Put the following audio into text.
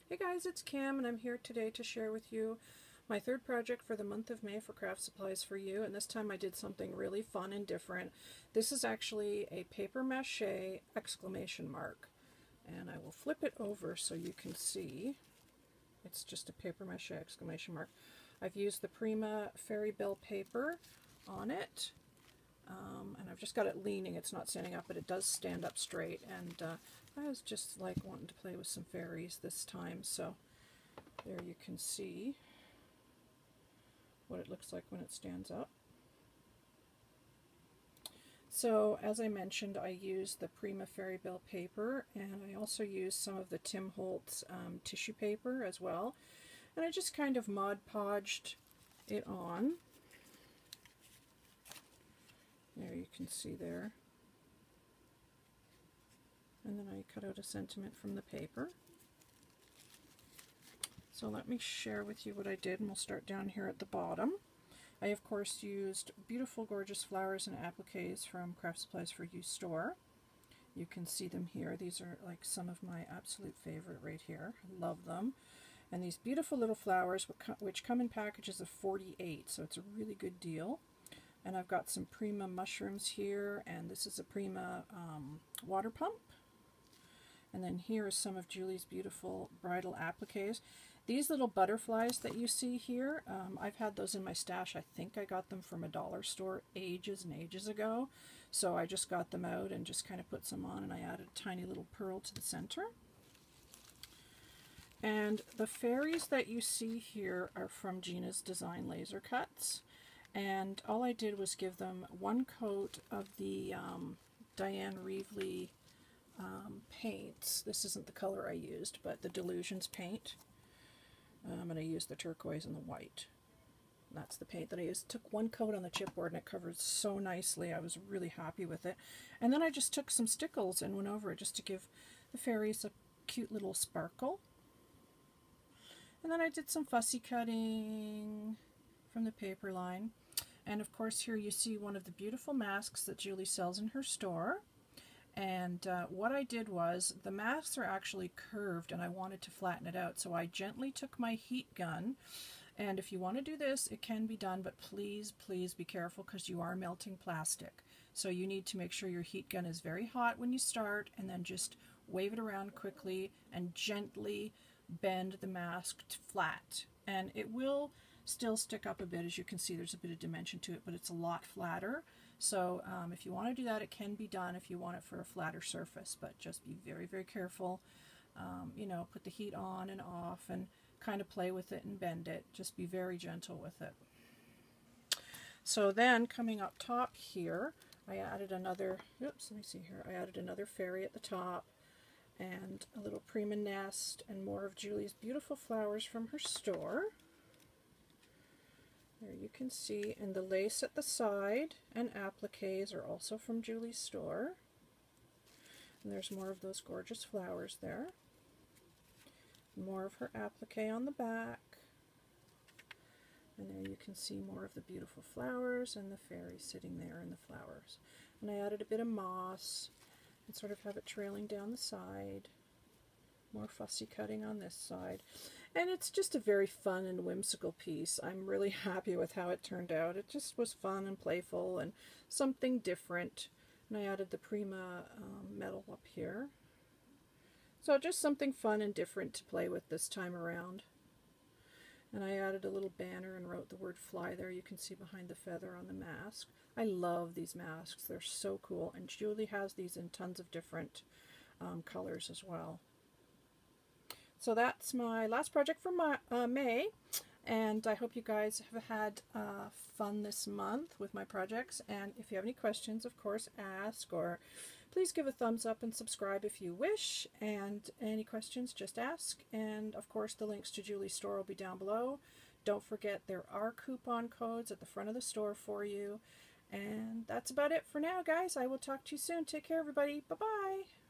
Hey guys, it's Kim and I'm here today to share with you my third project for the month of May for Kraftsupplies4U, and this time I did something really fun and different. This is actually a paper mache exclamation mark, and I will flip it over so you can see. It's just a paper mache exclamation mark. I've used the Prima Fairy Bill paper on it, and I've just got it leaning. It's not standing up, but it does stand up straight, and I was just like wanting to play with some fairies this time, so there you can see what it looks like when it stands up. So as I mentioned, I used the Prima Fairy Bill paper, and I also used some of the Tim Holtz tissue paper as well, and I just kind of Mod Podged it on. There you can see there. And then I cut out a sentiment from the paper. So let me share with you what I did, and we'll start down here at the bottom. I of course used beautiful gorgeous flowers and appliques from Kraftsupplies4U store. You can see them here. These are like some of my absolute favorite right here. I love them. And these beautiful little flowers which come in packages of 48, so it's a really good deal. And I've got some Prima mushrooms here, and this is a Prima water pump. And then here is some of Julie's beautiful bridal appliques. These little butterflies that you see here, I've had those in my stash. I think I got them from a dollar store ages and ages ago. So I just got them out and just kind of put some on, and I added a tiny little pearl to the center. And the fairies that you see here are from Gina's Design Laser Cuts. And all I did was give them one coat of the Diane Reevely paints. This isn't the color I used, but the Delusions paint. And I used the turquoise and the white. That's the paint that I used. Took one coat on the chipboard and it covered so nicely. I was really happy with it. And then I just took some stickles and went over it just to give the fairies a cute little sparkle. And then I did some fussy cutting from the paper line. And of course here you see one of the beautiful masks that Julie sells in her store. And what I did was, the masks are actually curved and I wanted to flatten it out, so I gently took my heat gun, and if you want to do this it can be done, but please be careful because you are melting plastic. So you need to make sure your heat gun is very hot when you start, and then just wave it around quickly and gently bend the mask flat. And it will still stick up a bit. As you can see, there's a bit of dimension to it, but it's a lot flatter. So if you want to do that, it can be done if you want it for a flatter surface, but just be very careful. You know, put the heat on and off and kind of play with it and bend it. Just be very gentle with it. So then coming up top here, I added another, oops, let me see here, I added another fairy at the top and a little Prima nest and more of Julie's beautiful flowers from her store. There you can see, and the lace at the side and appliques are also from Julie's store. And there's more of those gorgeous flowers there. More of her applique on the back. And there you can see more of the beautiful flowers and the fairy sitting there in the flowers. And I added a bit of moss and sort of have it trailing down the side. More fussy cutting on this side. And it's just a very fun and whimsical piece. I'm really happy with how it turned out. It just was fun and playful and something different. And I added the Prima metal up here. So just something fun and different to play with this time around. And I added a little banner and wrote the word fly there. You can see behind the feather on the mask. I love these masks. They're so cool. And Julie has these in tons of different colors as well. So that's my last project for May, and I hope you guys have had fun this month with my projects. And if you have any questions, of course, ask, or please give a thumbs up and subscribe if you wish. And any questions, just ask. And of course, the links to Julie's store will be down below. Don't forget, there are coupon codes at the front of the store for you. And that's about it for now, guys. I will talk to you soon. Take care, everybody. Bye-bye.